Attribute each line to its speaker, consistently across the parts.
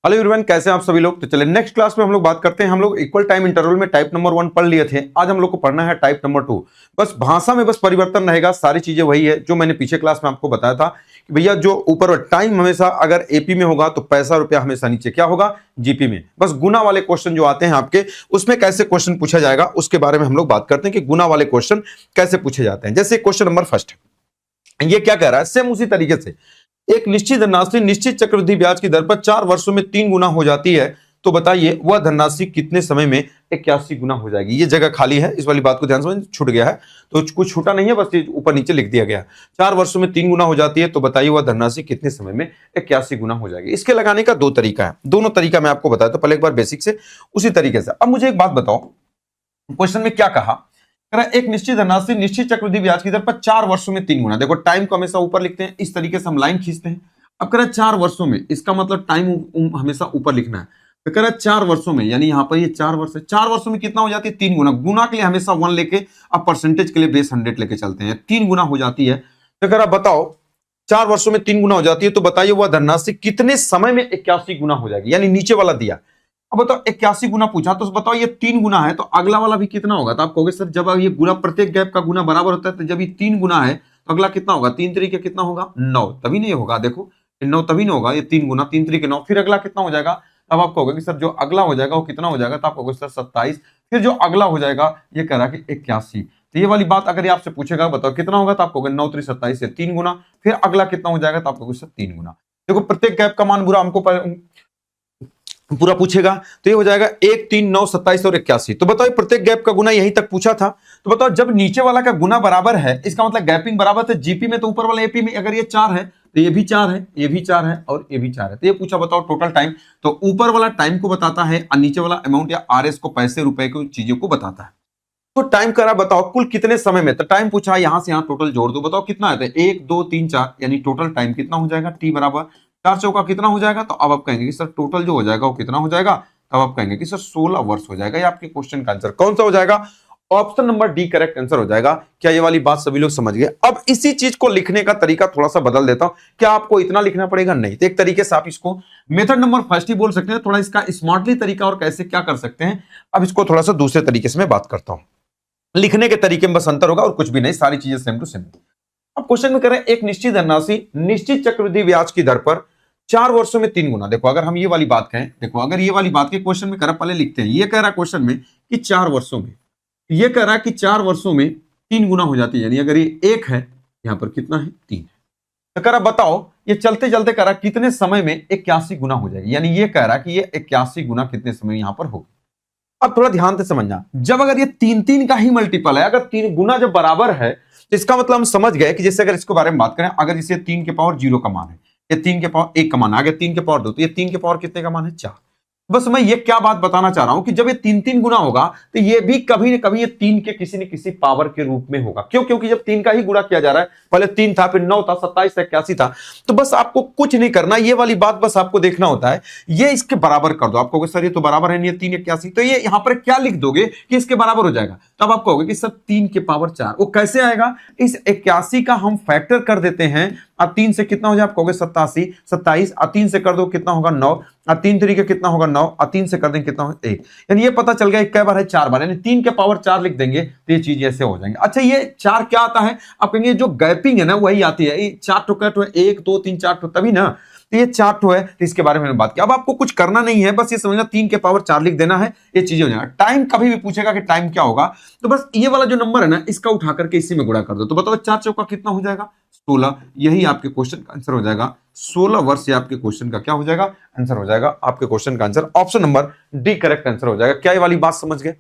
Speaker 1: Hello everyone, कैसे हैं आप सभी लोग। तो चलिए नेक्स्ट क्लास में हम लोग बात करते हैं। हम लोग इक्वल टाइम इंटरवल में टाइप नंबर 1 पढ़ लिए थे। आज हम लोग को पढ़ना है टाइप नंबर 2। बस भाषा में बस परिवर्तन रहेगा, सारी चीजें वही है जो मैंने पीछे क्लास में आपको बताया था कि भैया जो ऊपर टाइम हमेशा अगर एपी में होगा तो पैसा रुपया हमेशा नीचे क्या होगा, जीपी में। बस गुना वाले क्वेश्चन जो आते हैं आपके, उसमें कैसे क्वेश्चन पूछा जाएगा उसके बारे में हम लोग बात करते हैं कि गुना वाले क्वेश्चन कैसे पूछे जाते हैं। जैसे क्वेश्चन नंबर फर्स्ट, ये क्या कह रहा है, सेम उसी तरीके से एक निश्चित धनराशि निश्चित चक्रवृद्धि ब्याज की दर पर 4 वर्षों में 3 गुना हो जाती है, तो बताइए वह धनराशि कितने समय में 81 गुना हो जाएगी। ये जगह खाली है, इस वाली बात को ध्यान से, छूट गया है तो कुछ छूटा नहीं है, बस ये ऊपर नीचे लिख दिया गया। 4 वर्षों में 3 गुना हो जाती है, तो बताइए वह धनराशि कितने समय में 81 गुना हो जाएगी। इसके लगाने का 2 तरीका है, दोनों तरीका मैं आपको बताया। तो पहले एक बार बेसिक से उसी तरीके से। अब मुझे एक बात बताओ, क्वेश्चन में क्या कहा, एक निश्चित धनराशि निश्चित चक्रवृद्धि ब्याज की दर पर 4 वर्षों में 3 गुना। देखो टाइम को हमेशा ऊपर लिखते हैं, इस तरीके से हम लाइन खींचते हैं। अब कह रहा है 4 वर्षों में, इसका मतलब टाइम हमेशा ऊपर लिखना है। तो कह रहा है 4 वर्षों में, यानी यहां पर ये 4 वर्ष है, 4 वर्षों में कितना हो जाती है, 3 गुना। गुना के लिए हमेशा 1 लेके, अब परसेंटेज के लिए बेस 100 लेके चलते हैं, 3 गुना हो जाती है। तो कह रहा बताओ 4 वर्षों में 3 गुना हो जाती है, तो बताइए वह धनराशि कितने समय में 81 गुना हो जाएगी। यानी नीचे वाला दिया, अब बताओ 81 गुना पूछा, तो बताओ ये 3 गुना है तो अगला वाला भी कितना होगा। तो आप कहोगे सर जब ये गुना प्रत्येक गैप का गुना बराबर होता है, तो जब ये 3 गुना है तो अगला कितना होगा, 3 तरीके कितना होगा, 9। तभी नहीं होगा, देखो 9 तभी नहीं होगा, ये 3 गुना 3 तरीके 9। फिर अगला कितना हो जाएगा, तब आप कहोगे कि सर जो अगला हो जाएगा वो कितना हो जाएगा, तो आप कहोगे सर 27। फिर जो अगला हो जाएगा ये कह रहा कि 81। तो ये वाली बात अगर ये आपसे पूछेगा बताओ कितना होगा, तो आप कहोगे 9 3 27 से 3 गुना। फिर अगला कितना हो जाएगा, तो आप कहोगे सर 3 गुना। देखो प्रत्येक गैप का मान बुरा हमको पूरा पूछेगा, तो ये हो जाएगा 1 3 9 27 और 81। तो बताओ प्रत्येक गैप का गुना यहीं तक पूछा था। तो बताओ जब नीचे वाला का गुना बराबर है, इसका मतलब गैपिंग बराबर है जीपी में, तो ऊपर वाला एपी में अगर ये 4 है तो ये भी 4 है, ये भी 4 है और ये भी 4 है। तो ये पूछा बताओ टोटल टाइम, तो ऊपर वाला टाइम को बताता है और नीचे वाला अमाउंट या आरएस को, पैसे रुपए को, चीजों को बताता है। तो टाइम करा बताओ कुल कितने समय में, तो टाइम पूछा यहां से यहां टोटल जोड़ दो, बताओ कितना है, तो 1 2 3 4, यानी टोटल टाइम कितना हो जाएगा, टी बराबर 4 चौका कितना हो जाएगा। तो अब आप कहेंगे कि सर टोटल जो हो जाएगा वो कितना हो जाएगा, तब आप कहेंगे कि सर 16 वर्ष हो जाएगा। ये आपके क्वेश्चन का आंसर कौन सा हो जाएगा, option number D correct answer हो जाएगा। क्या ये वाली बात सभी लोग समझ गए। अब इसी चीज को लिखने का तरीका थोड़ा सा बदल देता हूं, क्या आपको इतना लिखना पड़ेगा, नहीं। तो एक तरीके से आप इसको मेथड नंबर फर्स्ट ही बोल सकते हैं, थोड़ा इसका स्मार्टली तरीका और कैसे क्या कर सकते हैं, अब इसको थोड़ा सा दूसरे तरीके से मैं बात करता हूं। लिखने के तरीके में बस अंतर होगा और कुछ भी नहीं, सारी चीजें सेम टू सेम। अब क्वेश्चन में कह रहे हैं एक निश्चित धनराशि निश्चित चक्रवृद्धि ब्याज की दर पर 4 वर्षों में 3 गुना। देखो अगर हम ये वाली बात कहें, देखो अगर ये वाली बात के क्वेश्चन में करा, पहले लिखते हैं। ये कह रहा है क्वेश्चन में कि 4 वर्षों में, ये कह रहा है कि 4 वर्षों में 3 गुना हो जाती है, यानी अगर ये 1 है, यहां पर कितना है, 3 है। तो कह रहा बताओ ये चलते चलते कह रहा कितने समय में 81 गुना हो जाएगी। यानी ये कह रहा कि ये 81 गुना कितने समय यहां पर होगी। अब थोड़ा ध्यान से समझना, जब अगर ये 3 का ही मल्टीपल है, अगर 3 गुना जब बराबर है, तो इसका मतलब हम समझ गए कि जैसे अगर इसके बारे में बात करें, अगर इसे 3 के पावर 0 का मान है, ये 3 के पावर 1 का मान आ गया, 3 के पावर 2, तो ये 3 के पावर कितने का मान है, 4। बस मैं ये क्या बात बताना चाह रहा हूं कि जब ये 3 गुना होगा, तो ये भी कभी न कभी ये 3 के किसी न किसी पावर के रूप में होगा। क्यों, क्योंकि जब 3 का ही गुणा किया जा रहा है, पहले 3 था, फिर 9 था, 27 था, 81 था। तो बस आपको कुछ नहीं करना, ये वाली बात बस आपको देखना होता है, ये इसके बराबर कर दो। आप कहोगे सर ये तो बराबर है नहीं, 3 81, तो ये यहां पर क्या लिख दोगे कि इसके बराबर हो जाएगा। तब आप कहोगे कि सर 3 के पावर 4, वो कैसे आएगा, इस 81 का हम फैक्टर कर देते हैं। अब 3 से कितना हो जाए, आप कहोगे 87, 27, 3 से कर दो कितना होगा, 9, 3 तरीके कितना होगा, 9, 3 से कर देंगे कितना होगा, 1। यानी ये पता चल गया कै बार है, 4 बार, यानी 3 के पावर 4 लिख देंगे तो ये चीज ऐसे हो जाएंगे। अच्छा ये 4 क्या आता है, आप कहेंगे जो गैपिंग है ना वही आती है, 4 टो कट है, 1 2 3 4 टो, तभी ना, तो ये 4 टो है, तो इसके बारे में बात किया। अब आपको कुछ करना नहीं है, बस ये समझना 3 के पावर 4 लिख देना है, ये चीजें हो जाएगा। टाइम कभी भी पूछेगा कि टाइम क्या होगा, तो बस ये वाला जो नंबर है ना, इसका उठा करके इसी में गुणा कर दो। तो बताओ 4 चौका कितना हो जाएगा, 16। यही आपके क्वेश्चन का आंसर हो जाएगा, 16 वर्ष। ये आपके क्वेश्चन का क्या हो जाएगा, आंसर हो जाएगा। आपके क्वेश्चन का answer option number D correct answer हो जाएगा। क्या ये वाली बात समझ गए।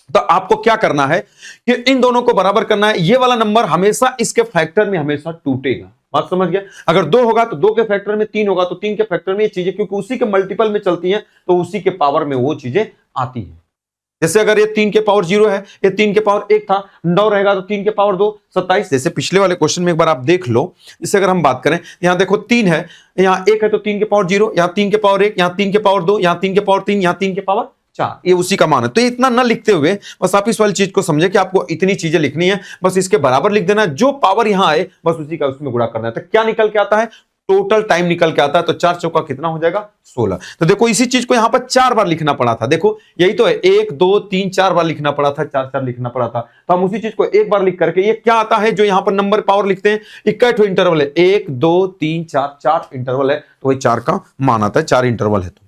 Speaker 1: तो आपको क्या करना है कि इन दोनों को बराबर करना है। ये वाला नंबर हमेशा इसके फैक्टर में हमेशा टूटेगा, बात समझ गया। अगर 2 होगा तो 2 के फैक्टर में 3 होगा, तो 3 के फैक्टर में ये चीजें, क्योंकि उसी के मल्टीपल में चलती हैं, तो उसी के पावर में वो चीजें आती है। जैसे अगर ये 3 के पावर 0 है, ये 3 के पावर 1 था, 9 रहेगा तो 3 के पावर 2 27। जैसे पिछले वाले क्वेश्चन में एक बार आप देख लो, जैसे अगर हम बात करें, यहां देखो 3 है, यहां 1 है, तो 3 के पावर 0, यहां 3 के पावर 1, यहां 3 के पावर 2, यहां 3 के पावर 3, यहां 3 के पावर 4, ये उसी का मान है। तो इतना ना लिखते हुए बस आप इस वाली चीज को समझे कि आपको इतनी चीजें लिखनी है, बस इसके बराबर लिख देना, जो पावर यहां आए बस उसी का उसमें गुणा करना है। तो क्या निकल के आता है, टोटल टाइम निकल के आता है। तो 4 चौका कितना हो जाएगा 16। तो देखो इसी चीज को यहां पर 4 बार लिखना पड़ा था, देखो यही तो है 1 2 3 4 बार लिखना पड़ा था, 4 4 लिखना पड़ा था। तो हम उसी चीज को एक बार लिख करके, ये क्या आता है जो यहां पर नंबर पावर लिखते हैं, इक्का इंटरवल है, 1 2 3 4, 4 इंटरवल है, तो वही 4 का मान आता है, 4 इंटरवल है। तो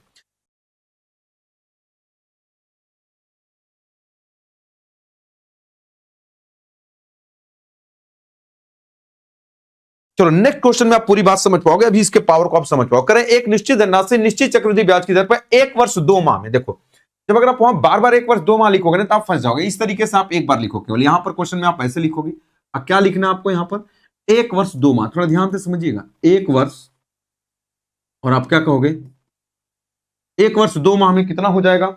Speaker 1: चलो नेक्स्ट क्वेश्चन में आप पूरी बात समझ पाओगे, अभी इसके पावर को आप समझ पाओ। करें एक निश्चित धनराशि निश्चित चक्रवृद्धि ब्याज की दर पर 1 वर्ष 2 माह में। देखो जब अगर आप वहां बार बार 1 वर्ष 2 माह लिखोगे ना तो आप फंस जाओगे। इस तरीके से आप एक बार लिखो, केवल यहां पर क्वेश्चन में आप ऐसे लिखोगे। अब क्या लिखना है आपको, यहां पर 1 वर्ष 2 माह, थोड़ा ध्यान से समझिएगा, 1 वर्ष और आप क्या कहोगे 1 वर्ष 2 माह में कितना हो जाएगा।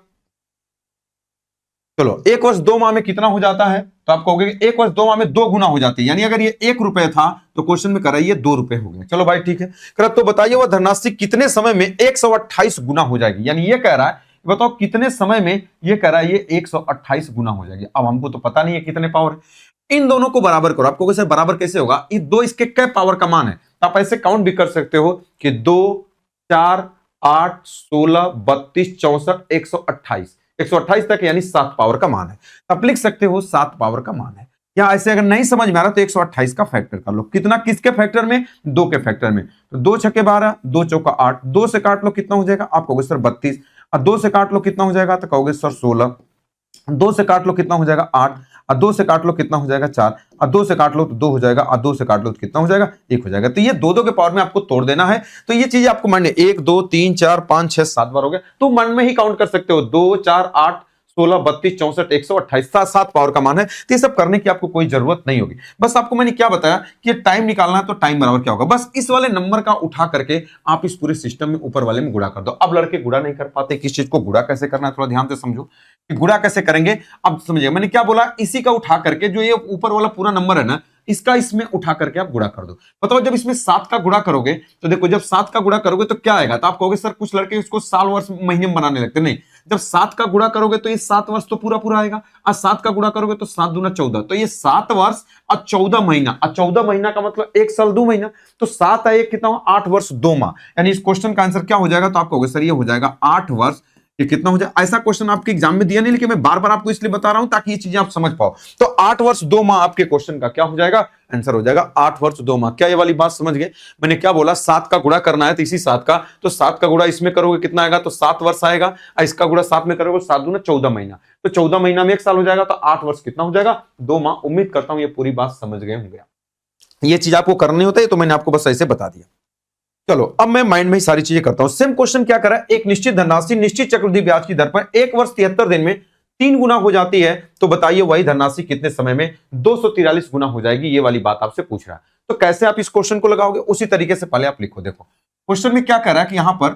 Speaker 1: चलो 1 वर्ष 2 माह में कितना हो जाता है, तो आप कहोगे 1 वर्ष 2 माह में 2 गुना हो जाती है, यानी अगर ये 1 रुपए था तो क्वेश्चन में करा ये 2 रुपए हो गए। चलो भाई ठीक है, कर तो बताइए वह धनराशि कितने समय में 128 गुना हो जाएगी। यानी ये कह रहा है बताओ कितने समय में, ये कह रहा है ये 128 गुना हो जाएगी। अब हमको तो पता नहीं है कितने पावर है, इन दोनों को बराबर करो। आप कहोगे सर बराबर कैसे होगा, ये दो इसके क्या पावर का मान है, तो आप ऐसे काउंट भी कर सकते हो कि 2 4 8 16 32 64 128, 128 तक यानी 7 पावर का मान है। आप लिख सकते हो 7 पावर का मान है। या ऐसे अगर नहीं समझ में आ रहा तो 128 का फैक्टर कर लो। कितना, किसके फैक्टर में, 2 के फैक्टर में। तो 2 छक्के 12, 2 चौका 8, 2 से काट लो कितना हो जाएगा, आप कहोगे सर 32, और 2 से काट लो कितना हो जाएगा, तो कहोगे सर 16, 2 से काट लो कितना हो जाएगा 8, और 2 से काट लो कितना हो जाएगा 4, और 2 से काट लो तो 2 हो जाएगा, और 2 से काट लो तो कितना हो जाएगा 1 हो जाएगा। तो ये 2 के पावर में आपको तोड़ देना है। तो ये चीजें आपको मन 1 2 3 4 5 6 7 बार हो गया, तो मन में ही काउंट कर सकते हो। 2 4 8 16 32 64 128, 7 पावर का मान है। तो ये सब करने की आपको कोई जरूरत नहीं होगी। बस आपको मैंने क्या बताया कि टाइम निकालना है, तो टाइम बराबर क्या होगा, बस इस वाले नंबर का उठा करके आप इस पूरे सिस्टम में ऊपर वाले में गुणा कर दो। अब लड़के गुणा नहीं कर पाते, किस चीज को गुणा कैसे करना है थोड़ा ध्यान से समझो कि गुणा कैसे करेंगे। अब समझिए मैंने क्या बोला, इसी का उठा करके जो ये ऊपर वाला पूरा नंबर है ना, इसका इसमें उठा करके आप गुणा कर दो। बताओ जब इसमें 7 का गुणा करोगे तो देखो जब 7 का गुणा करोगे तो क्या आएगा, तो आप कहोगे सर कुछ लड़के इसको साल वर्ष महीने में बनाने लगते, नहीं, जब 7 का गुणा करोगे तो ये 7 वर्ष तो पूरा पूरा आएगा, और 7 का गुणा करोगे तो 7 दूना 14, तो ये 7 वर्ष और 14 महीना, और 14 महीना का मतलब 1 साल 2 महीना, तो 7 1 कितना हुआ 8 वर्ष 2 माह। यानी इस क्वेश्चन का आंसर क्या हो जाएगा, तो आप कहोगे सर ये हो जाएगा 8 वर्ष, ये कितना हो जाए। ऐसा क्वेश्चन आपके एग्जाम में दिया नहीं, लेकिन मैं बार बार आपको इसलिए बता रहा हूं ताकि ये चीजें आप समझ पाओ। तो 8 वर्ष 2 माह आपके क्वेश्चन का क्या हो जाएगा, आंसर हो जाएगा 8 वर्ष 2 माह। क्या ये वाली बात समझ गए, मैंने क्या बोला, 7 का गुणा करना है तो इसी 7 का, तो 7 का गुणा इसमें करोगे कितना आएगा, तो 7 वर्ष आएगा, और इसका गुणा 7 में करोगे 7 दूना 14 महीना, तो 14 महीना में 1 साल हो जाएगा, तो 8 वर्ष कितना हो जाएगा 2 माह। उम्मीद करता हूं ये पूरी बात समझ गए होंगे। ये चीज आपको करनी होता है, तो मैंने आपको बस ऐसे बता दिया। चलो अब मैं माइंड में ही सारी चीजें करता हूं। सेम क्वेश्चन क्या करा, एक निश्चित धनराशि निश्चित चक्रवृद्धि ब्याज की दर पर 1 वर्ष 73 दिन में 3 गुना हो जाती है, तो बताइए वही धनराशि कितने समय में 243 गुना हो जाएगी। ये वाली बात आपसे पूछ रहा है, तो कैसे आप इस क्वेश्चन को लगाओगे, उसी तरीके से पहले आप लिखो। देखो क्वेश्चन में क्या कह रहा है कि यहां पर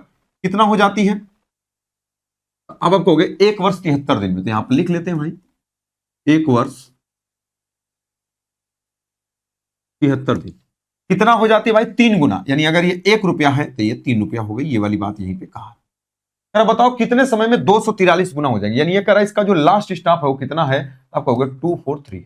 Speaker 1: कितना हो जाती है, अब आप कहोगे 1 वर्ष 73 दिन में, तो यहां पर लिख लेते हैं भाई 1 वर्ष 73 दिन कितना हो जाती है भाई 3 गुना, यानी अगर ये 1 रुपया है तो ये 3 रुपया हो गई। ये वाली बात यहीं पे कहा। बताओ कितने समय में 243 गुना हो जाएगी, यानी ये कह रहा है इसका जो लास्ट स्टॉप है वो कितना है, आप कहोगे 243।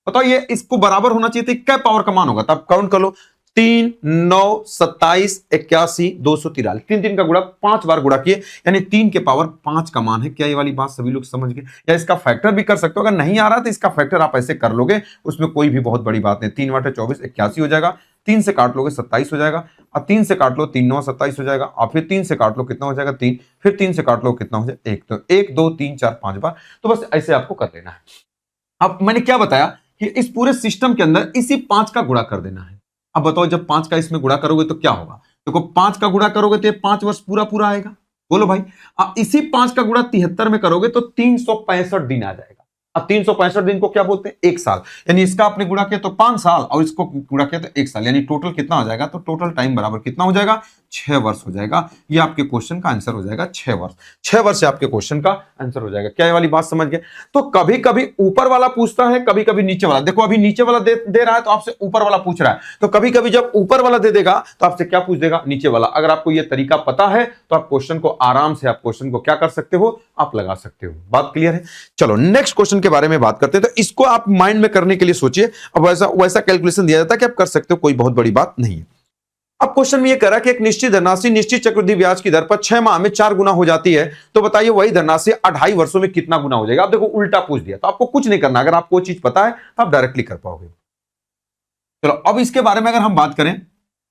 Speaker 1: बताओ ये इसको बराबर होना चाहिए तो क्या पावर का मान होगा, तो आप काउंट कर लो 3 9 27 81 243, 3 का गुणा 5 बार गुणा किए, यानी 3 के पावर 5 का मान है। क्या ये वाली बात सभी लोग समझ गए, या इसका फैक्टर भी कर सकते हो, अगर नहीं आ रहा तो इसका फैक्टर आप ऐसे कर लोगे, उसमें कोई भी बहुत बड़ी बात नहीं। 3 बटे 24 81 हो जाएगा, 3 से काट लोगे 27 हो जाएगा, और 3 से काट लो 3 9 27 हो जाएगा, और फिर 3 से काट लो कितना हो जाएगा 3, फिर 3 से काट लो कितना हो जाएगा 1, तो 1 2 3 4 5 बार। तो बस ऐसे आपको कर लेना है। अब मैंने क्या बताया कि इस पूरे सिस्टम के अंदर इसी 5 का गुणा कर देना है। अब बताओ जब 5 का इसमें गुणा करोगे तो क्या होगा, देखो 5 का गुणा करोगे तो ये 5 वर्ष पूरा पूरा आएगा, बोलो भाई। अब इसी 5 का गुणा 73 में करोगे तो 365 दिन आ जाएगा। अब 365 दिन को क्या बोलते हैं 1 साल, यानी इसका आपने गुणा किया तो 5 साल, और इसको गुणा किया तो 1 साल, यानी टोटल कितना हो जाएगा, तो टोटल टाइम बराबर कितना हो जाएगा 6 वर्ष हो जाएगा। ये आपके क्वेश्चन का आंसर हो जाएगा 6 वर्ष। 6 वर्ष से आपके क्वेश्चन का आंसर हो जाएगा। क्या ये वाली बात समझ गए। तो कभी कभी ऊपर वाला पूछता है, कभी कभी नीचे वाला। देखो अभी नीचे वाला दे रहा है तो आपसे ऊपर वाला पूछ रहा है, तो कभी कभी जब ऊपर वाला दे देगा तो आपसे क्या पूछ देगा, नीचे वाला। अगर आपको ये तरीका पता है तो आप क्वेश्चन को आराम से, आप क्वेश्चन को क्या कर सकते हो, आप लगा सकते हो। बात क्लियर है। चलो नेक्स्ट क्वेश्चन के बारे में बात करते हैं। तो इसको आप माइंड में करने के लिए सोचिए। अब वैसा कैलकुलेशन दिया जाता है कि आप कर सकते हो, कोई बहुत बड़ी बात नहीं है। अब क्वेश्चन में ये कह रहा है कि एक निश्चित धनराशि निश्चित चक्रवृद्धि ब्याज की दर पर 6 माह में 4 गुना हो जाती है, तो बताइए वही धनराशि 2.5 वर्षों में कितना गुना हो जाएगा। आप देखो उल्टा पूछ दिया, तो आपको कुछ नहीं करना, अगर आपको वो चीज पता है तो आप डायरेक्टली कर पाओगे। चलो अब इसके बारे में अगर हम बात करें,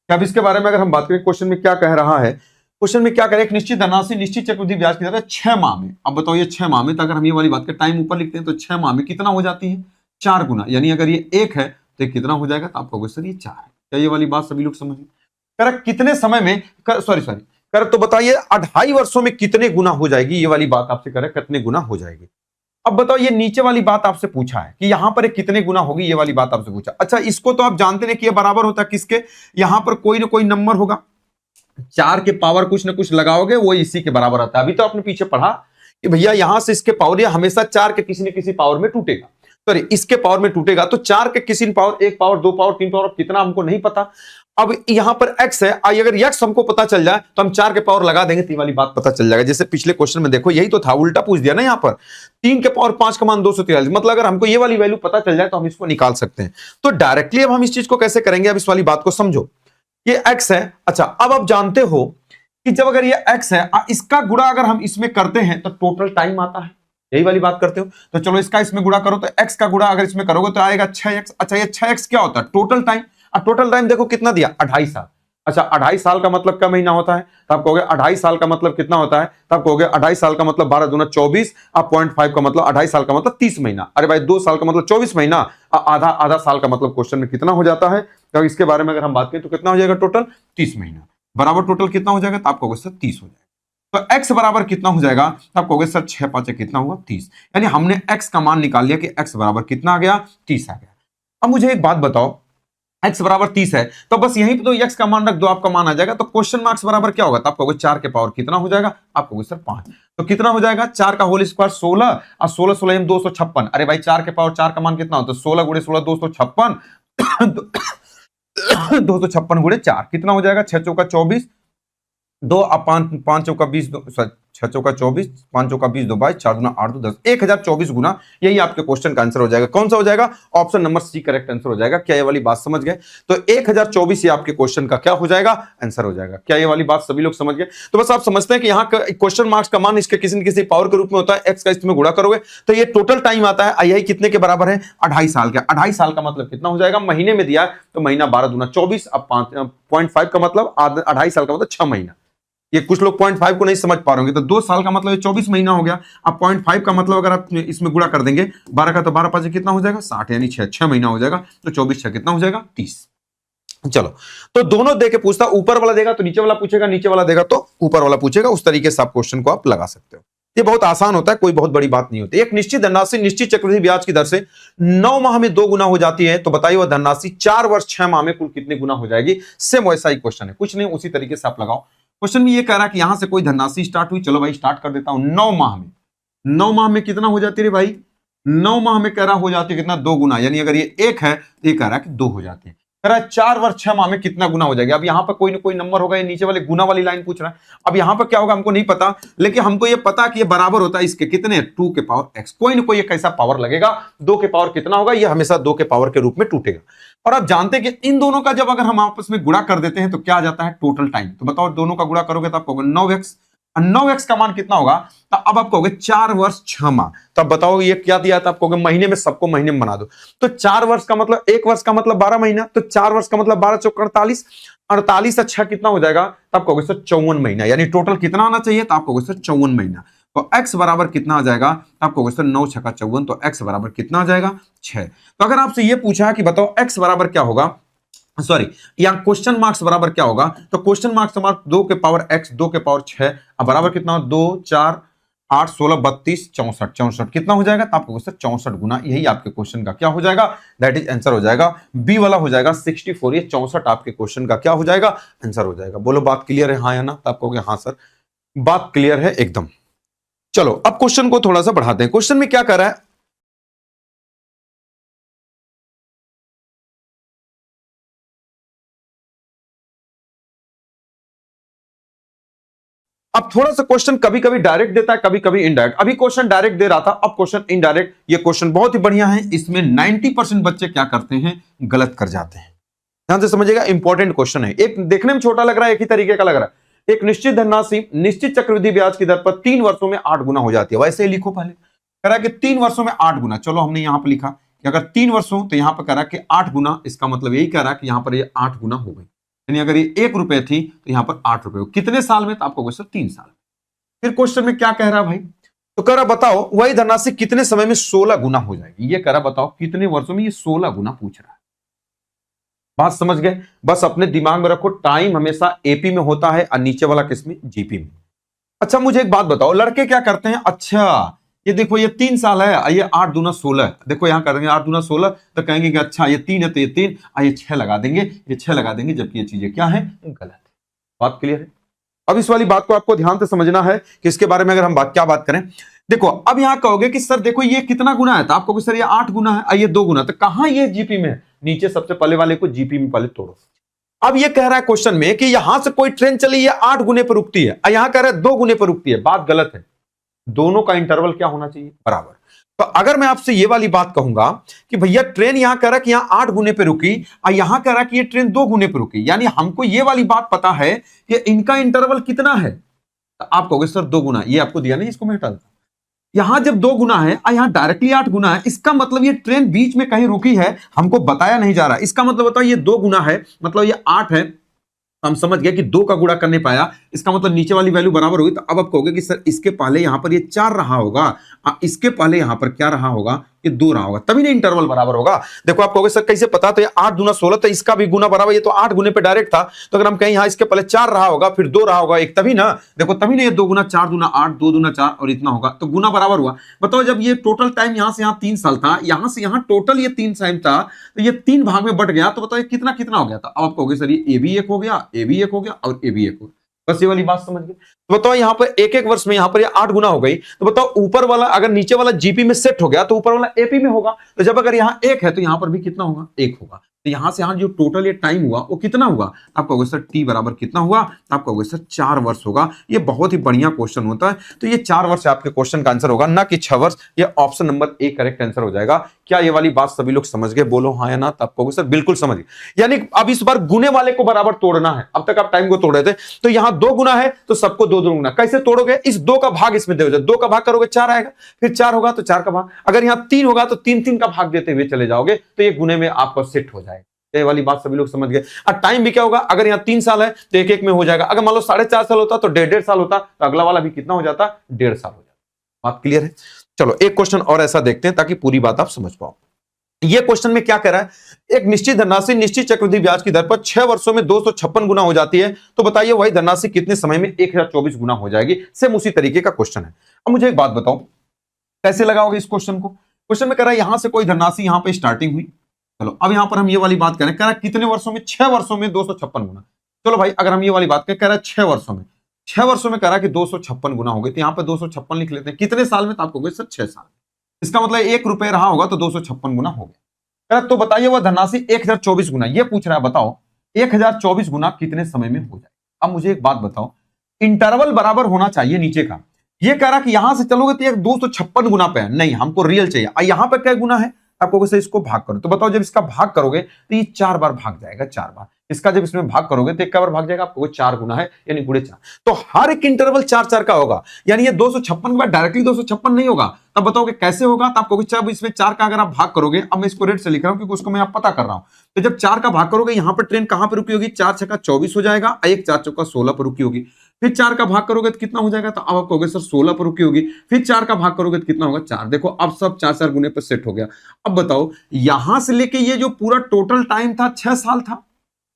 Speaker 1: अब इसके बारे में अगर हम बात करें, क्वेश्चन में क्या कह रहा है, क्वेश्चन में क्या करें, एक निश्चित धनराशि निश्चित चक्रवृद्धि ब्याज की दर 6 माह में। अब बताओ ये 6 माह में, तो अगर हम ये वाली बात करें टाइम ऊपर लिखते हैं तो 6 माह में कितना हो जाती है, 4 गुना। यानी अगर ये 1 है तो ये कितना हो जाएगा, तो आप कहोगे सर ये 4 है। क्या ये वाली बात सभी लोग समझ कर कितने समय में सॉरी कर तो बताइए 2.5 वर्षों में कितने गुना हो जाएगी, ये वाली बात आपसे करे कितने गुना हो जाएगी। अब बताओ ये नीचे वाली बात आपसे पूछा है कि यहां पर कितने गुना होगी, ये वाली बात आपसे पूछा। अच्छा इसको तो आप जानते हैं कि ये बराबर होता है किसके, यहां पर कोई ना कोई नंबर होगा, 4 के पावर कुछ ना कुछ लगाओगे वो इसी के बराबर आता है। अभी तो आपने पीछे पढ़ा कि भैया यहां से इसके पावर, ये हमेशा 4 के किसी न किसी पावर में टूटेगा, सॉरी इसके पावर में टूटेगा, तो 4 के किसी पावर, 1 पावर, 2 पावर, 3 पावर, कितना हमको नहीं पता। अब यहां पर x है, अगर x हमको पता चल जाए तो हम 4 के पावर लगा देंगे, तो वाली बात पता चल जाएगा। जैसे पिछले क्वेश्चन में देखो यही तो था, उल्टा पूछ दिया ना, यहां पर 3 के पावर 5 का मान 243, मतलब अगर हमको ये वाली वैल्यू पता चल जाए तो हम इसको निकाल सकते हैं। तो डायरेक्टली अब हम इस चीज को कैसे करेंगे, अब इस वाली बात को समझो। ये x है, अच्छा अब आप जानते हो कि जब अगर ये x है, इसका गुणा अगर हम इसमें करते हैं तो टोटल टाइम आता है, यही वाली बात करते हो। तो चलो इसका इसमें गुणा करो, तो x का गुणा अगर इसमें करोगे तो आएगा 6x। अच्छा ये 6x क्या होता है, टोटल टाइम। अब टोटल टाइम देखो कितना दिया, 2.5 साल। अच्छा 2.5 साल का मतलब क्या महीना होता है, तो आप कहोगे 2.5 साल का मतलब कितना होता है, तो आप कहोगे 2.5 साल का मतलब 12 दूना 24, अब 0.5 का मतलब 2.5 साल का मतलब 30 महीना। अरे भाई 2 साल का मतलब 24 महीना, आधा साल का मतलब क्वेश्चन में कितना हो जाता है, तो इसके बारे में अगर हम बात करें तो कितना हो जाएगा, टोटल 30 महीना बराबर टोटल कितना हो जाएगा, तो आप कहोगे सर 30 हो जाएगा। तो x बराबर कितना हो जाएगा, तो आप कहोगे सर 6 5 कितना हुआ 30। यानी हमने x का मान निकाल लिया कि x बराबर कितना आ गया, 30 आ गया। अब मुझे एक बात बताओ, x बराबर 30 है तो बस यहीं पे तो x का मान रख दो, आपका मान आ जाएगा। तो क्वेश्चन मार्क्स बराबर क्या होगा, तो आप कहोगे 4 के पावर कितना हो जाएगा, आप कहोगे सर 5। तो कितना हो जाएगा, 4 का होल स्क्वायर 16 और 16 16 256। अरे भाई 4 के पावर 4 का मान कितना होता है, 16 गुणे 16 256 256 गुणे 4 कितना हो जाएगा, 6 चौका 24, 2 5 चौका 20, 6 चौका 24, 5 चौका 20, 2 22, 4 दूना 8 2 10, 1024 गुना। यही आपके क्वेश्चन का आंसर हो जाएगा। कौन सा हो जाएगा, option number C correct answer हो जाएगा। क्या ये वाली बात समझ गए, तो 1024 ये आपके क्वेश्चन का क्या हो जाएगा, आंसर हो जाएगा। क्या ये वाली बात सभी लोग समझ गए। तो बस आप समझते हैं कि यहाँ क्वेश्चन मार्क्स का मान इसके किसी न किसी पावर के रूप में होता है, एक्स का इसमें गुणा करोगे तो ये टोटल टाइम आता है, यही कितने के बराबर है, 2.5 साल का। 2.5 साल का मतलब कितना हो जाएगा, महीने में दिया तो महीना 12 दूना 24, अब 0.5 का मतलब 2.5 साल का मतलब 6 महीना। ये कुछ लोग 0.5 को नहीं समझ पा रहे होंगे, तो 2 साल का मतलब 24 महीना हो गया। अब 0.5 का मतलब अगर आप इसमें गुणा कर देंगे 12 का, तो 12 5 कितना हो जाएगा 60, यानी 6 महीना हो जाएगा। तो 24 6 कितना हो जाएगा 30। चलो तो दोनों दे के पूछता, ऊपर वाला देगा तो नीचे वाला पूछेगा, नीचे वाला देगा तो ऊपर वाला पूछेगा। उस तरीके से आप क्वेश्चन को आप लगा सकते हो। ये बहुत आसान होता है, कोई बहुत बड़ी बात नहीं होती। एक निश्चित धनराशि निश्चित चक्रवृद्धि ब्याज की दर से 9 माह में 2 गुना हो जाती है, तो बताइए वह धनराशि 4 वर्ष 6 माह में कुल कितने गुना हो जाएगी। सेम वैसा ही क्वेश्चन है, कुछ नहीं उसी तरीके से आप लगाओ। क्वेश्चन में ये कह रहा है कि यहां से कोई धनराशि स्टार्ट हुई, चलो भाई स्टार्ट कर देता हूं। 9 माह में, 9 माह में कितना हो जाती है भाई, 9 माह में कह रहा हो जाती है कितना, 2 गुना। यानी अगर ये 1 है तो ये कह रहा है कि 2 हो जाती है। कह रहा है 4 वर्ष 6 माह में कितना गुना हो जाएगा। अब यहां पर कोई ना कोई नंबर होगा, ये नीचे वाले गुना वाली लाइन पूछ रहा है। अब यहां पर क्या होगा हमको नहीं पता, लेकिन हमको ये पता कि ये बराबर होता है इसके कितने, 2 के पावर x। कोई ना कोई एक ऐसा पावर लगेगा, 2 के पावर कितना होगा, ये हमेशा 2 के पावर के रूप में टूटेगा। और आप जानते हैं कि इन दोनों का जब अगर हम आपस में गुणा कर देते हैं तो क्या आ जाता है, टोटल टाइम। तो बताओ दोनों का गुणा करोगे तो आप कहोगे 9x, 9x का मान कितना होगा, तो अब आप कहोगे 4 वर्ष 6 माह। तो अब बताओ ये क्या दिया था, आप कहोगे महीने में, सबको महीने में बना दो। तो 4 वर्ष का मतलब, 1 वर्ष का मतलब 12 महीना, तो 4 वर्ष का मतलब 12 चौक 48, 48 से 6 कितना हो जाएगा, तो आप कहोगे सर 54 महीना। यानी टोटल कितना आना चाहिए, तो आप कहोगे सर 54 महीना। तो x बराबर कितना आ जाएगा, आप कहोगे सर 9 6 54, तो x बराबर कितना आ जाएगा 6। तो अगर आपसे ये पूछा है कि बताओ x बराबर क्या होगा, सॉरी या क्वेश्चन मार्क्स बराबर क्या होगा, तो क्वेश्चन मार्क्स हमारा 2 के पावर x 2 के पावर 6 अब बराबर कितना हो, 2 4 8 16 32 64, 64 कितना हो जाएगा, तो आपको सर 64 गुना। यही आपके क्वेश्चन का क्या हो जाएगा, दैट इज आंसर हो जाएगा। बी वाला हो जाएगा 64, ये 64 आपके क्वेश्चन का क्या हो जाएगा, आंसर हो जाएगा। बोलो बात क्लियर है, हाँ या ना, तो आप कहोगे हाँ सर बात क्लियर है एकदम। चलो अब क्वेश्चन को थोड़ा सा बढ़ाते हैं। क्वेश्चन में क्या कर रहा है, अब थोड़ा सा क्वेश्चन कभी कभी डायरेक्ट देता है, कभी कभी इनडायरेक्ट। अभी क्वेश्चन डायरेक्ट दे रहा था, अब क्वेश्चन इनडायरेक्ट। ये क्वेश्चन बहुत ही बढ़िया है, इसमें 90% बच्चे क्या करते हैं, गलत कर जाते हैं। ध्यान से समझिएगा, इंपॉर्टेंट क्वेश्चन है। एक देखने में छोटा लग रहा है, एक ही तरीके का लग रहा है। एक निश्चित धनराशि निश्चित चक्रवृद्धि ब्याज की दर पर 3 वर्षों में 8 गुना हो जाती है। वैसे ही लिखो, पहले कह रहा है कि 3 वर्षों में 8 गुना। चलो हमने यहां पर लिखा कि अगर 3 वर्षों, तो यहां पर कह रहा है कि 8 गुना, इसका मतलब यही कह रहा है कि यहां पर ये 8 गुना हो गई। यानी अगर ये 1 रुपए थी तो यहां पर 8 रुपए हो। कितने साल में? तो आपको क्वेश्चन 3 साल। फिर क्वेश्चन में क्या कह रहा है भाई? तो कह रहा बताओ वही धनराशि कितने समय में 16 गुना हो जाएगी। ये कह रहा बताओ कितने वर्षों में ये 16 गुना पूछ रहा है। बात समझ गए? बस अपने दिमाग में रखो, टाइम हमेशा एपी में होता है और नीचे वाला किसमें? जीपी में। अच्छा मुझे एक बात बताओ, लड़के क्या करते हैं? अच्छा ये देखो, ये 3 साल है, ये 8 दूना 16। देखो यहां कर देंगे 8 दूना 16, तो कहेंगे कि अच्छा ये 3 है तो ये 3, ये 6 लगा देंगे, ये 6 लगा देंगे, जबकि ये चीजें क्या है? गलत है। बात क्लियर है? अब इस वाली बात को आपको ध्यान से समझना है कि इसके बारे में अगर हम क्या बात करें। देखो अब यहां कहोगे कि सर देखो ये कितना गुना है, तो आप कहोगे सर ये 8 गुना है, ये 2 गुना। तो कहां ये जीपी में है? नीचे सबसे पहले वाले को जीपी में पहले तोड़ो। अब ये कह रहा है क्वेश्चन में कि यहां से कोई ट्रेन चली है 8 गुने पर रुकती है, यहां कह रहा है 2 गुने पर रुकती है। बात गलत है। दोनों का इंटरवल क्या होना चाहिए? बराबर। तो अगर मैं आपसे ये वाली बात कहूंगा कि भैया ट्रेन यहां कह रहा कि यहां 8 गुने पे रुकी और यहां कह रहा कि ये ट्रेन 2 गुने पे रुकी, यानी हमको ये वाली बात पता है कि इनका इंटरवल कितना है। तो आप कहोगे सर 2 गुना, ये आपको दिया नहीं, इसको मैं हटा देता। यहां जब 2 गुना है और यहां डायरेक्टली 8 गुना है, इसका मतलब ये ट्रेन बीच में कहीं रुकी है, हमको बताया नहीं जा रहा। इसका मतलब बताओ ये 2 गुना है, मतलब ये 8 है, हम समझ गए कि 2 का गुणा कर नहीं पाया, इसका मतलब नीचे वाली वैल्यू बराबर हुई। तो अब आप कहोगे कि सर इसके पहले यहां पर ये 4 रहा होगा, इसके पहले यहां पर क्या रहा होगा? ये 2 रहा होगा, तभी ना इंटरवल बराबर होगा। देखो आप कहोगे सर कैसे पता? तो ये 8 दूना 16, तो इसका भी गुना बराबर, ये तो 8 गुने पे डायरेक्ट था। तो अगर हम कहें यहां इसके पहले 4 रहा होगा, फिर 2 रहा होगा, एक, तभी ना। देखो तभी ना ये 2 गुना 4 दूना 8, 2 दूना 4 और इतना होगा, तो गुना बराबर हुआ। बताओ जब ये टोटल टाइम यहां से यहां 3 साल था, यहां से यहां टोटल ये 3 टाइम था, तो ये 3 भाग में बट गया, तो बताओ ये कितना कितना हो गया था? अब आप कहोगे सर ये ए भी 1 हो गया, ए भी 1 हो गया और ए भी 1 हो गया। बस ये वाली बात समझ गए? तो बताओ यहां पर एक एक वर्ष में यहां पर ये 8 गुना हो गई, तो बताओ ऊपर वाला अगर नीचे वाला जीपी में सेट हो गया तो ऊपर वाला एपी में होगा। तो जब अगर यहां 1 है तो यहां पर भी कितना होगा? 1 होगा। तो यहां से यहां जो टोटल ये टाइम हुआ वो कितना हुआ? आप कहोगे सर टी बराबर कितना हुआ? आप कहोगे सर 4 वर्ष होगा। ये बहुत ही बढ़िया क्वेश्चन होता है। तो ये 4 वर्ष आपके क्वेश्चन का आंसर होगा, ना कि 6 वर्ष। ये option number A correct answer हो जाएगा। क्या ये वाली बात सभी लोग समझ गए? बोलो हाँ या ना। तो आप कहोगे सर बिल्कुल समझ गए। यानी अब इस बार गुने वाले को बराबर तोड़ना है। अब तक आप टाइम को तोड़ रहे थे, तो यहां 2 गुना है तो सबको 2 2 गुना। कैसे तोड़ोगे? इस 2 का भाग इसमें दे दो, 2 का भाग करोगे 4 आएगा, फिर 4 होगा तो 4 का भाग। अगर यहां 3 होगा तो 3 3 का भाग देते हुए चले जाओगे, तो ये गुने में आपका सेट हो जाएगा। ये वाली बात सभी लोग समझ गए। और टाइम भी क्या होगा? अगर यहाँ 3 साल है तो 1 1 में हो जाएगा। अगर मान लो 4.5 साल होता तो 1.5 साल होता, तो अगला वाला भी कितना हो जाता? 1.5 साल हो जाता। बात क्लियर है? चलो एक क्वेश्चन और ऐसा देखते हैं ताकि पूरी बात आप समझ पाओ। ये क्वेश्चन में क्या कह रहा है? एक निश्चित धनराशि निश्चित चक्रवृद्धि ब्याज की दर पर 6 वर्षों में 256 गुना हो जाती है। तो बताइए वही धनराशि कितने समय में 1024 गुना हो जाएगी? सेम उसी तरीके का क्वेश्चन है। अब मुझे एक बात बताओ, कैसे लगाओगे इस क्वेश्चन को? क्वेश्चन में कह रहा है यहां से कोई धनराशि यहां पे स्टार्टिंग हुई। चलो अब यहां पर हम ये वाली बात करें, कह रहा है कितने वर्षों में? 6 वर्षों में 256 गुना। चलो भाई अगर हम ये वाली बात करें, कह रहा है 6 वर्षों में, 6 वर्षों में कह रहा है कि 256 गुना हो गई। तो यहां पर 256 लिख लेते हैं। कितने साल में? तो आपको कहोगे सर 6 साल। इसका मतलब 1 रुपए रहा होगा तो 256 गुना हो गया। तो बताइए वह धनराशि 1024 गुना, ये पूछ रहा है। बताओ 1024 गुना कितने समय में हो जाए? अब मुझे एक बात बताओ, इंटरवल बराबर होना चाहिए नीचे का। ये कह रहा कि यहां से चलोगे तो 256 गुना पे है, नहीं हमको रियल चाहिए। यहां पे क्या गुना है? आपको से इसको भाग करो। तो बताओ जब इसका भाग करोगे तो ये 4 बार भाग जाएगा, 4 बार। इसका जब इसमें भाग करोगे तो 1 बार भाग जाएगा, आपको 4 गुना है यानी गुणे 4। तो हर एक इंटरवल 4 4 का होगा, यानी ये 256 के बाद डायरेक्टली 256 नहीं होगा। तब बताओगे कैसे होगा? तो आपको जब इसमें 4 का अगर आप भाग करोगे, अब मैं इसको रेड से लिख रहा हूं क्योंकि उसको मैं आप पता कर रहा हूं। तो जब 4 का भाग करोगे, यहां पर ट्रेन कहां पर रुकी होगी? 4 6 24 हो जाएगा, 1 4 चौका 16 पर रुकी होगी। फिर 4 का भाग करोगे तो कितना हो जाएगा? तो अब आप कहोगे सर 16 पर रुकी होगी। फिर 4 का भाग करोगे तो कितना होगा? 4। देखो अब सब 4 4 गुने पर सेट हो गया। अब बताओ यहां से लेके ये जो पूरा टोटल टाइम था 6 साल था,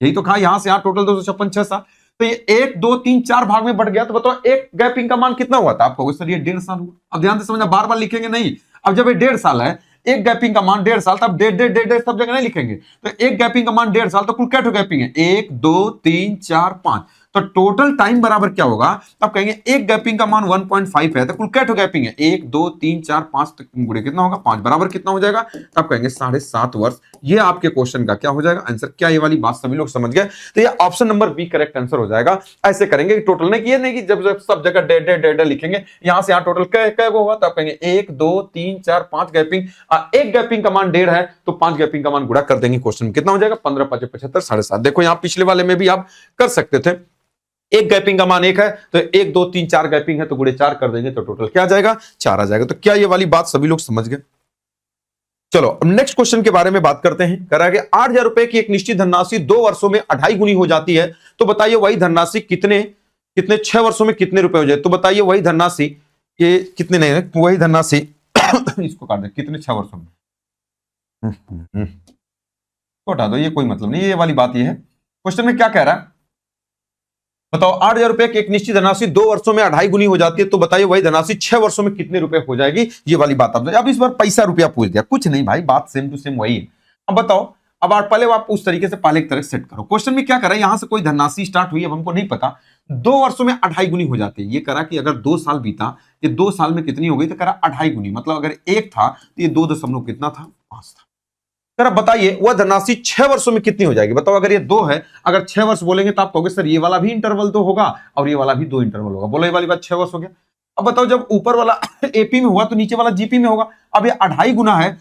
Speaker 1: यही तो कहा। यहां से यहां टोटल 256 6 साल, तो ये 1 2 3 4 भाग में बढ़ गया। तो बताओ एक गैपिंग का मान कितना हुआ था? आप कहोगे सर ये 1.5 साल हुआ। अब ध्यान से समझना, बार बार लिखेंगे नहीं। अब जब ये 1.5 साल है, एक गैपिंग का मान 1.5 साल, तब 1.5 सब जगह नहीं लिखेंगे। तो एक गैपिंग का मान 1.5 साल, तो कुल क्या गैपिंग है? 1 2 3 4 5। तो टोटल टाइम बराबर क्या होगा? अब कहेंगे एक गैपिंग का मान 1.5 है, तो कुल क्या गैपिंग है? 1 2 3 4 5 तक गुणे कितना होगा? 5 बराबर कितना हो जाएगा? तब कहेंगे 7.5 वर्ष। ये आपके क्वेश्चन का क्या हो जाएगा आंसर? क्या ये वाली बात सभी लोग समझ गए? तो ये option number B correct answer हो जाएगा। ऐसे करेंगे टोटल नहीं, किए नहीं कि जब जब सब जगह डेढ़ लिखेंगे, यहां से यहां टोटल क्या होगा? तो आप कहेंगे 1 2 3 4 5 गैपिंग, एक गैपिंग का मान 1.5 है तो 5 गैपिंग का मान गुणा कर देंगे, क्वेश्चन में कितना हो जाएगा? 15 5 75 7.5। देखो यहां पिछले वाले में भी आप कर सकते थे, एक गैपिंग का मान 1 है तो 1 2 3 4 गैपिंग है तो गुणे 4 कर देंगे तो टोटल क्या आ जाएगा? 4 आ जाएगा। तो क्या ये वाली बात सभी लोग समझ गए? चलो अब नेक्स्ट क्वेश्चन के बारे में बात करते हैं। कह रहा है कि 8,000 रुपए की एक निश्चित धनराशि 2 वर्षों में 2.5 गुनी हो जाती है, तो बताइए वही धनराशि कितने 6 वर्षों में कितने रुपए हो जाए? तो बताइए वही धनराशि के कितने, नहीं वही धनराशि इसको काट दे, कितने 6 वर्षों में, तो हटा दो, ये कोई मतलब नहीं, ये वाली बात ये है। क्वेश्चन में क्या कह रहा है बताओ? 8,000 रुपए की एक निश्चित धनराशि 2 वर्षों में 2.5 गुनी हो जाती है, तो बताइए वही धनराशि 6 वर्षों में कितने रुपए हो जाएगी? ये वाली बात आप अब इस बार पैसा रुपया पूछ दिया, कुछ नहीं भाई, बात सेम टू सेम वही है। अब बताओ, अब आप पहले आप उस तरीके से पहले एक तरह सेट करो। क्वेश्चन में क्या करा है, यहां से कोई धनराशि स्टार्ट हुई, अब हमको नहीं पता 2 वर्षों में 2.5 गुनी हो जाती है। ये करा कि अगर 2 साल बीता, ये 2 साल में कितनी हो गई? तो करा 2.5 गुनी, मतलब अगर 1 था तो ये 2 दशमलव कितना था? 5 था। सर अब बताइए वह धनराशि 6 वर्षों में कितनी हो जाएगी? बताओ, अगर ये 2 है, अगर 6 वर्ष बोलेंगे तो आप कहोगे सर ये वाला भी इंटरवल 2 होगा और ये वाला भी 2 इंटरवल होगा। बोलो ये वाली बात 6 वर्ष हो गया। अब बताओ जब ऊपर वाला एपी में हुआ तो नीचे वाला जीपी में होगा। अब ये 2.5 गुना है,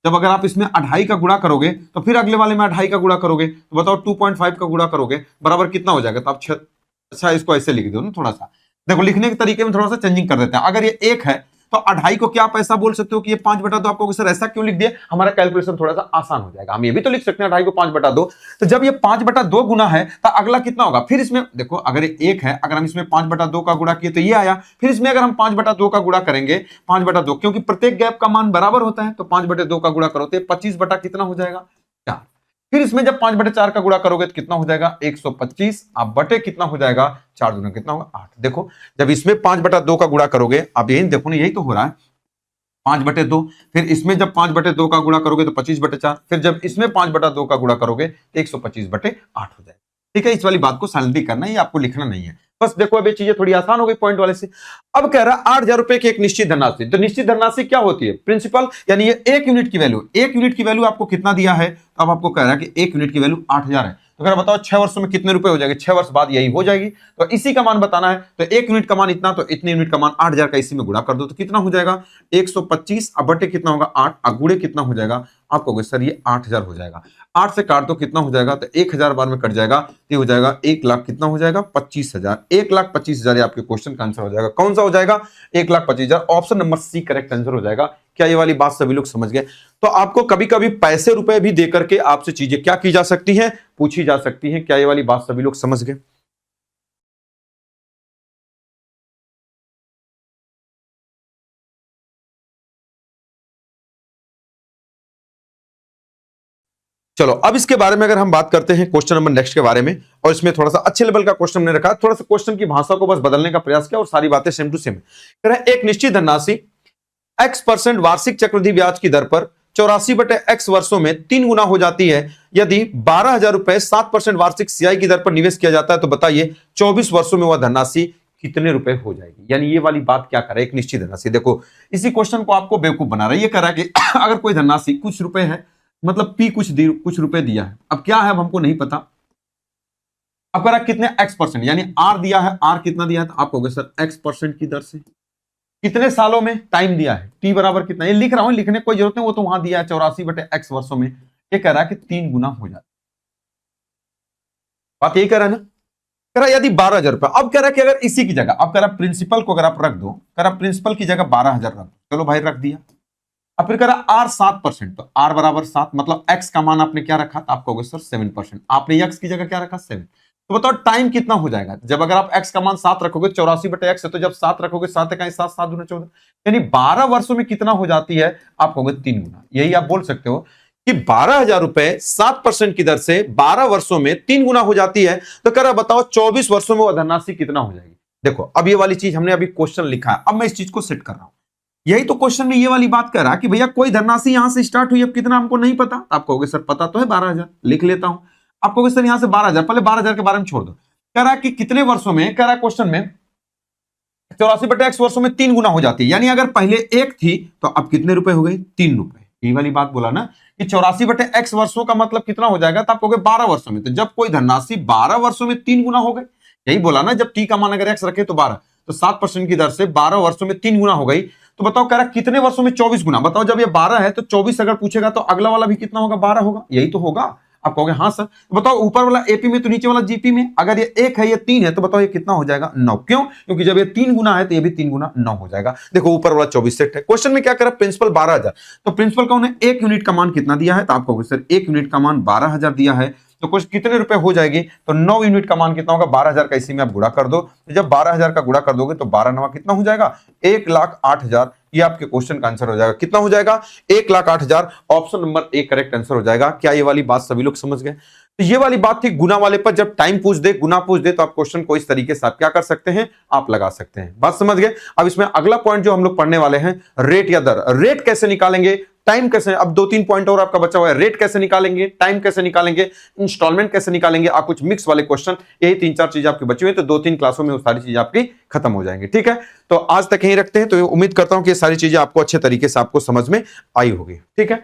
Speaker 1: जब अगर आप इसमें 2.5 का गुणा करोगे तो फिर अगले वाले में 2.5 का गुणा करोगे, तो बताओ 2.5 का गुणा करोगे बराबर कितना हो जाएगा? तो आप अच्छा इसको ऐसे लिख दो ना, थोड़ा सा देखो लिखने के तरीके में थोड़ा सा चेंजिंग कर देते हैं। अगर ये 1 है तो 2.5 को क्या आप ऐसा बोल सकते हो कि ये 5/2? आपको सर ऐसा क्यों लिख दिया? हमारा कैलकुलेशन थोड़ा सा आसान हो जाएगा। हम ये भी तो लिख सकते हैं 2.5 को 5/2। तो जब ये 5/2 गुना है तो अगला कितना होगा? फिर इसमें देखो, अगर ये 1 है, अगर हम इसमें 5/2 का गुणा किए तो ये आया, फिर इसमें अगर हम 5/2 का गुणा करेंगे, 5/2, क्योंकि प्रत्येक गैप का मान बराबर होता है, तो 5/2 का गुणा करो तो 25 बटा कितना हो जाएगा? 4। फिर इसमें जब 5/4 का गुणा करोगे तो कितना हो जाएगा? 125। आप बटे कितना हो जाएगा? 4 दूना कितना होगा? 8। देखो जब इसमें 5/2 का गुणा करोगे, आप यही देखो ना, यही तो हो रहा है 5/2। फिर इसमें जब 5/2 का गुणा करोगे तो 25/4। फिर जब इसमें 5/2 का गुणा करोगे तो 125/8 हो जाएगा। ठीक है, इस वाली बात को साइलेंटली करना है, ये आपको लिखना नहीं है। बस देखो अब ये चीजें थोड़ी आसान हो गई पॉइंट वाले से। अब कह रहा है 8,000 रुपए की एक निश्चित धनराशि, तो निश्चित धनराशि क्या होती है? प्रिंसिपल, यानी ये 1 यूनिट की वैल्यू, 1 यूनिट की वैल्यू आपको कितना दिया है? तो अब आपको कह रहा है कि 1 यूनिट की वैल्यू 8,000 है, तो अगर बताओ 6 वर्षों में कितने रुपए हो जाएंगे? 6 वर्ष बाद यही हो जाएगी, तो इसी का मान बताना है। तो 1 यूनिट का मान इतना, तो इतने यूनिट का मान 8,000 का इसी में गुणा कर दो तो कितना हो जाएगा? 125। अब बटे कितना होगा? 8। अब गुणे कितना हो जाएगा? आप कहोगे सर ये 8,000 हो जाएगा। 8 से काट दो कितना हो जाएगा? तो 1,000 बार में कट जाएगा, ये हो जाएगा 1 लाख, कितना हो जाएगा? 25,000। 1,25,000 आपके क्वेश्चन का आंसर हो जाएगा। कौन सा हो जाएगा? 1,25,000। Option number C correct answer हो जाएगा। क्या ये वाली बात सभी लोग समझ गए? तो आपको कभी कभी पैसे रुपए भी देकर के आपसे चीजें क्या की जा सकती हैं? पूछी जा सकती हैं। क्या ये वाली बात सभी लोग समझ गए? चलो अब इसके बारे में अगर हम बात करते हैं क्वेश्चन नंबर नेक्स्ट के बारे में, और इसमें थोड़ा सा अच्छे लेवल का क्वेश्चन हमने रखा, थोड़ा सा क्वेश्चन की भाषा को बस बदलने का प्रयास किया और सारी बातें सेम टू सेम। एक निश्चित धनराशि x% वार्षिक चक्रवृद्धि ब्याज की दर पर 84/x वर्षों में 3 गुना हो जाती है। यदि 12,000 रुपए 7% वार्षिक CI की दर पर निवेश किया जाता है, तो बताइए 24 वर्षों में वह धनराशि कितने रुपए हो जाएगी? यानी ये वाली बात क्या कर रहा है? एक निश्चित धनराशि, देखो इसी क्वेश्चन को आपको बेवकूफ बना रहा है। ये कह रहा है कि अगर कोई धनराशि कुछ रुपए है, मतलब P कुछ रुपए दिया है, अब क्या है अब हमको नहीं पता। अब कह रहा है कितने x%, यानी R दिया है, R कितना दिया है? तो आप कहोगे सर x% की दर से कितने सालों में, टाइम दिया है t बराबर कितना, ये लिख रहा हूं, लिखने कोई जरूरत नहीं, वो तो वहां दिया है 84/x वर्षों में। ये कह रहा है कि 3 गुना हो जाता है। बात यही कह रहा है ना? कह रहा है यदि 12,000 रुपए, अब कह रहा है कि अगर इसी की जगह, अब कह रहा है प्रिंसिपल को अगर आप रख दो, कह रहा प्रिंसिपल की जगह 12,000 रख दो, चलो भाई रख दिया। अब फिर कह रहा R 7%, तो R बराबर 7, मतलब x का मान आपने क्या रखा? तो आप कहोगे सर 7%। आपने x की जगह क्या रखा? 7। तो बताओ टाइम कितना हो जाएगा? जब अगर आप x का मान 7 रखोगे, 84/x है, तो जब 7 रखोगे, 7 का 7, 7 दूना 14, यानी 12 वर्षों में कितना हो जाती है? आप कहोगे 3 गुना। यही आप बोल सकते हो कि 12,000 रुपए 7% की दर से 12 वर्षों में 3 गुना हो जाती है। तो कह रहा बताओ 24 वर्षों में वह धनराशि कितना हो जाएगी? देखो अब ये वाली चीज हमने अभी क्वेश्चन लिखा है, अब मैं इस चीज को सेट कर रहा हूं। यही तो क्वेश्चन में ये वाली बात कर रहा कि भैया कोई धनराशि यहां से स्टार्ट हुई, अब कितना हमको नहीं पता। आप कहोगे सर पता तो है 12,000, लिख लेता हूं। आप कहोगे सर यहां से 12,000, पहले 12,000 के बारे में छोड़ दो। कह रहा कि कितने वर्षों में, कह रहा क्वेश्चन में 84/x वर्षों में 3 गुना हो जाती है, यानी अगर पहले 1 थी तो अब कितने रुपए हो गई, 3 रुपए। ये वाली बात बोला ना कि 84/x वर्षों का मतलब कितना हो जाएगा, तो आप कहोगे 12 वर्षों में। तो जब कोई धनराशि 12 वर्षों में 3 गुना हो गई, यही बोला ना, जब t का मान अगर x रखे तो 12, तो 7% की दर से 12 वर्षों में 3 गुना हो गई। तो बताओ कह रहा कितने वर्षों में 24 गुना। बताओ जब ये 12 है तो 24 अगर पूछेगा तो अगला वाला भी कितना होगा, 12 होगा, यही तो होगा। आप कहोगे हाँ सर। तो बताओ ऊपर वाला एपी में तो नीचे वाला जीपी में, अगर ये 1 है ये 3 है, तो बताओ ये कितना हो जाएगा, 9। क्यों? क्योंकि जब ये 3 गुना है तो ये भी 3 गुना 9 हो जाएगा। देखो ऊपर वाला 24 सेट है। क्वेश्चन में क्या करा, प्रिंसिपल 12,000, तो प्रिंसिपल का उन्हें 1 यूनिट का मान कितना दिया है, तो आप कहोगे सर 1 यूनिट का मान 12,000 दिया है, तो कुछ कितने रुपए हो जाएगी, तो 9 यूनिट का मान कितना होगा, 12,000 का इसी में आप गुणा कर दो। तो जब 12,000 का गुणा कर दोगे तो 12 नवा कितना हो जाएगा, 1,08,000। ये आपके क्वेश्चन का आंसर हो जाएगा। कितना हो जाएगा, 1,08,000। Option number A correct answer हो जाएगा। क्या ये वाली बात सभी लोग समझ गए? तो ये वाली बात थी गुना वाले पर। जब टाइम पूछ दे, गुना पूछ दे, तो आप क्वेश्चन को इस तरीके से आप क्या कर सकते हैं, आप लगा सकते हैं। बात समझ गए? अब इसमें अगला पॉइंट जो हम लोग पढ़ने वाले हैं, रेट या दर। रेट कैसे निकालेंगे, टाइम कैसे, अब 2-3 पॉइंट और आपका बचा हुआ है। रेट कैसे निकालेंगे, टाइम कैसे निकालेंगे, इंस्टॉलमेंट कैसे निकालेंगे, आप कुछ मिक्स वाले क्वेश्चन, यही 3-4 चीजें आपकी बची हुई है। तो 2-3 क्लासों में वो सारी चीजें आपकी खत्म हो जाएंगी। ठीक है, तो आज तक यहीं रखते हैं। तो उम्मीद करता हूं कि ये सारी चीजें आपको अच्छे तरीके से आपको समझ में आई होगी। ठीक है,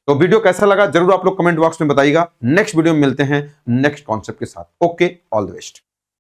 Speaker 1: तो वीडियो कैसा लगा जरूर आप लोग कमेंट बॉक्स में बताइएगा। नेक्स्ट वीडियो में मिलते हैं नेक्स्ट कॉन्सेप्ट के साथ। Okay, all the best.